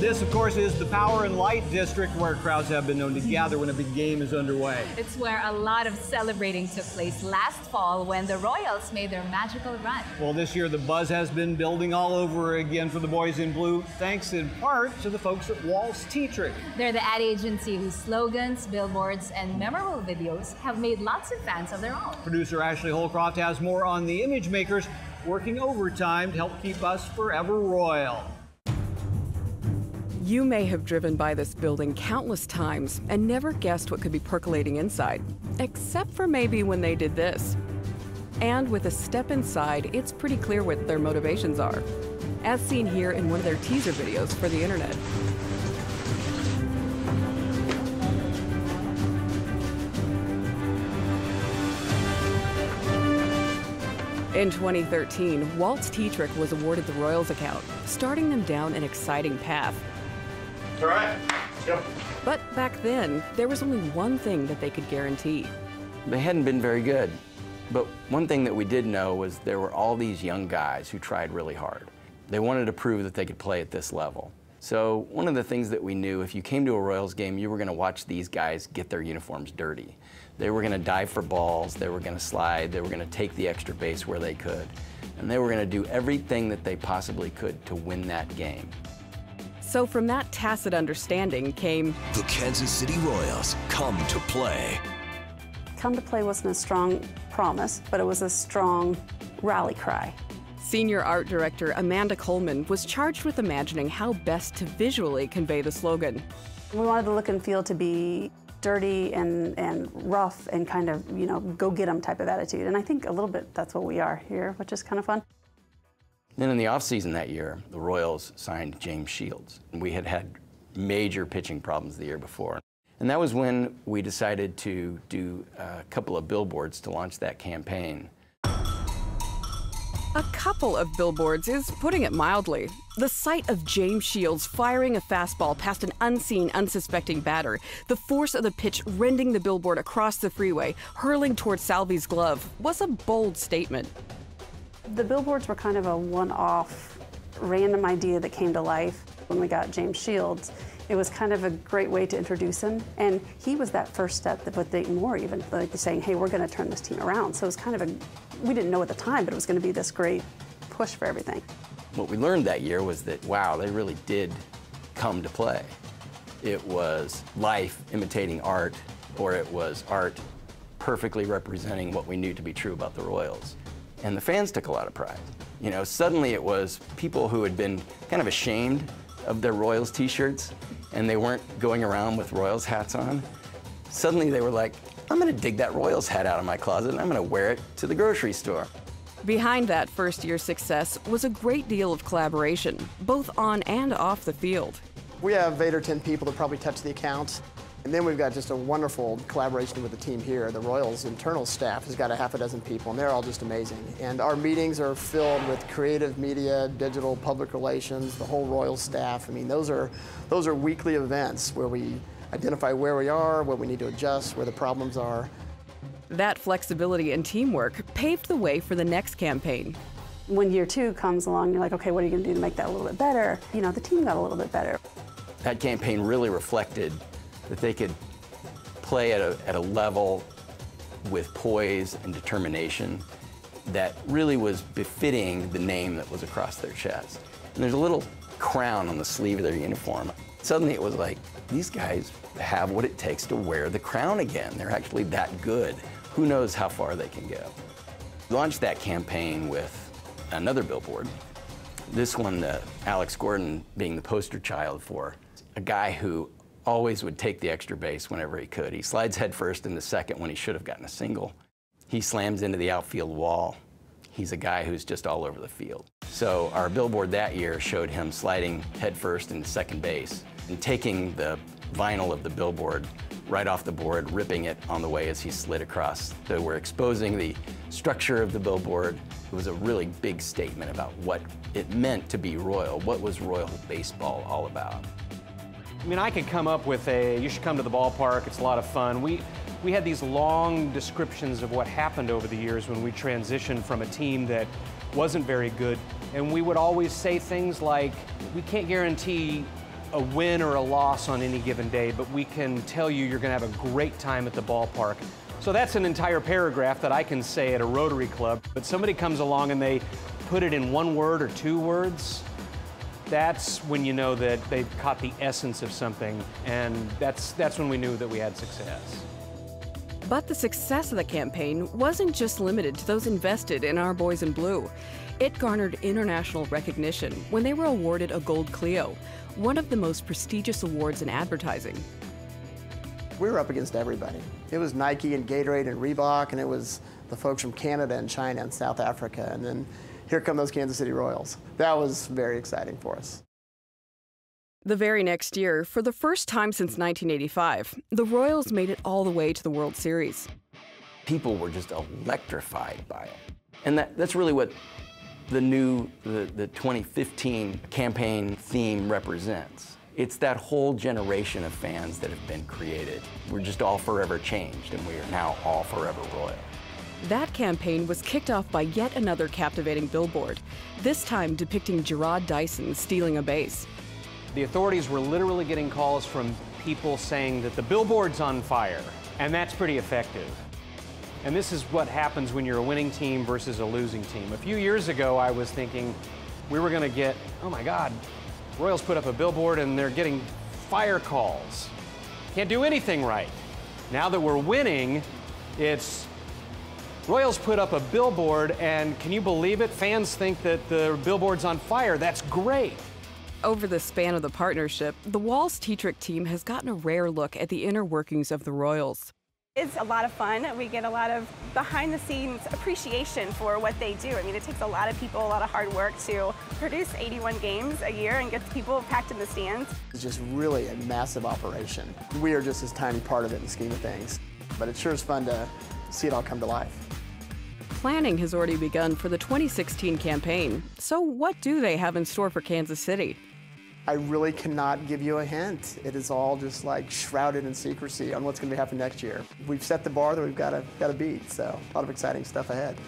This, of course, is the Power and Light District, where crowds have been known to gather when a big game is underway. It's where a lot of celebrating took place last fall when the Royals made their magical run. Well, this year the buzz has been building all over again for the boys in blue, thanks in part to the folks at Waltz Tetrick. They're the ad agency whose slogans, billboards, and memorable videos have made lots of fans of their own. Producer Ashley Holcroft has more on the image makers working overtime to help keep us forever royal. You may have driven by this building countless times and never guessed what could be percolating inside, except for maybe when they did this. And with a step inside, it's pretty clear what their motivations are, as seen here in one of their teaser videos for the internet. In 2013, Waltz Tetrick was awarded the Royals account, starting them down an exciting path. All right, let's go. But back then, there was only one thing that they could guarantee. They hadn't been very good. But one thing that we did know was there were all these young guys who tried really hard. They wanted to prove that they could play at this level. So one of the things that we knew, if you came to a Royals game, you were going to watch these guys get their uniforms dirty. They were going to dive for balls, they were going to slide, they were going to take the extra base where they could. And they were going to do everything that they possibly could to win that game. So from that tacit understanding came the Kansas City Royals come to play. Come to play wasn't a strong promise, but it was a strong rally cry. Senior art director Amanda Coleman was charged with imagining how best to visually convey the slogan. We wanted the look and feel to be dirty and rough and kind of, you know, go get 'em type of attitude. And I think a little bit that's what we are here, which is kind of fun. Then in the offseason that year, the Royals signed James Shields. We had had major pitching problems the year before. And that was when we decided to do a couple of billboards to launch that campaign. A couple of billboards is putting it mildly. The sight of James Shields firing a fastball past an unseen, unsuspecting batter, the force of the pitch rending the billboard across the freeway, hurling towards Salvi's glove, was a bold statement. The billboards were kind of a one-off, random idea that came to life. When we got James Shields, it was kind of a great way to introduce him. And he was that first step with Dayton Moore, even like saying, hey, we're going to turn this team around. So it was kind of we didn't know at the time, but it was going to be this great push for everything. What we learned that year was that, wow, they really did come to play. It was life imitating art, or it was art perfectly representing what we knew to be true about the Royals. And the fans took a lot of pride. You know, suddenly it was people who had been kind of ashamed of their Royals t-shirts and they weren't going around with Royals hats on. Suddenly they were like, I'm gonna dig that Royals hat out of my closet and I'm gonna wear it to the grocery store. Behind that first-year success was a great deal of collaboration, both on and off the field. We have 8 or 10 people that probably touch the accounts. And then we've got just a wonderful collaboration with the team here. The Royals internal staff has got a half a dozen people, and they're all just amazing. And our meetings are filled with creative media, digital, public relations, the whole Royals staff. I mean, those are weekly events where we identify where we are, what we need to adjust, where the problems are. That flexibility and teamwork paved the way for the next campaign. When year 2 comes along, you're like, okay, what are you going to do to make that a little bit better? You know, the team got a little bit better. That campaign really reflected that they could play at a level with poise and determination that really was befitting the name that was across their chest. And there's a little crown on the sleeve of their uniform. Suddenly it was like, these guys have what it takes to wear the crown again. They're actually that good. Who knows how far they can go. We launched that campaign with another billboard. This one, Alex Gordon being the poster child for a guy who always would take the extra base whenever he could. He slides headfirst in the second when he should have gotten a single. He slams into the outfield wall. He's a guy who's just all over the field. So our billboard that year showed him sliding headfirst into second base and taking the vinyl of the billboard right off the board, ripping it on the way as he slid across. So we're exposing the structure of the billboard. It was a really big statement about what it meant to be Royal. What was Royal baseball all about? I mean, I could come up with you should come to the ballpark, it's a lot of fun. We had these long descriptions of what happened over the years when we transitioned from a team that wasn't very good, and we would always say things like, we can't guarantee a win or a loss on any given day, but we can tell you you're going to have a great time at the ballpark. So that's an entire paragraph that I can say at a Rotary Club, but somebody comes along and they put it in 1 word or 2 words, that's when you know that they've caught the essence of something, and that's when we knew that we had success. But the success of the campaign wasn't just limited to those invested in Our Boys in Blue. It garnered international recognition when they were awarded a Gold Clio, one of the most prestigious awards in advertising. We were up against everybody. It was Nike and Gatorade and Reebok, and it was the folks from Canada and China and South Africa, and then here come those Kansas City Royals. That was very exciting for us. The very next year, for the first time since 1985, the Royals made it all the way to the World Series. People were just electrified by it. And that's really what the 2015 campaign theme represents. It's that whole generation of fans that have been created. We're just all forever changed, and we are now all forever Royal. That campaign was kicked off by yet another captivating billboard, this time depicting Gerard Dyson stealing a base. The authorities were literally getting calls from people saying that the billboard's on fire, and that's pretty effective. And this is what happens when you're a winning team versus a losing team. A few years ago, I was thinking we were going to get, oh my God, Royals put up a billboard and they're getting fire calls. Can't do anything right. Now that we're winning, it's Royals put up a billboard, and can you believe it? Fans think that the billboard's on fire. That's great. Over the span of the partnership, the Walls-Tetrick team has gotten a rare look at the inner workings of the Royals. It's a lot of fun. We get a lot of behind-the-scenes appreciation for what they do. I mean, it takes a lot of people, a lot of hard work to produce 81 games a year and get people packed in the stands. It's just really a massive operation. We are just this tiny part of it in the scheme of things, but it sure is fun to see it all come to life. Planning has already begun for the 2016 campaign. So what do they have in store for Kansas City? I really cannot give you a hint. It is all just like shrouded in secrecy on what's going to happen next year. We've set the bar that we've got to beat, so a lot of exciting stuff ahead.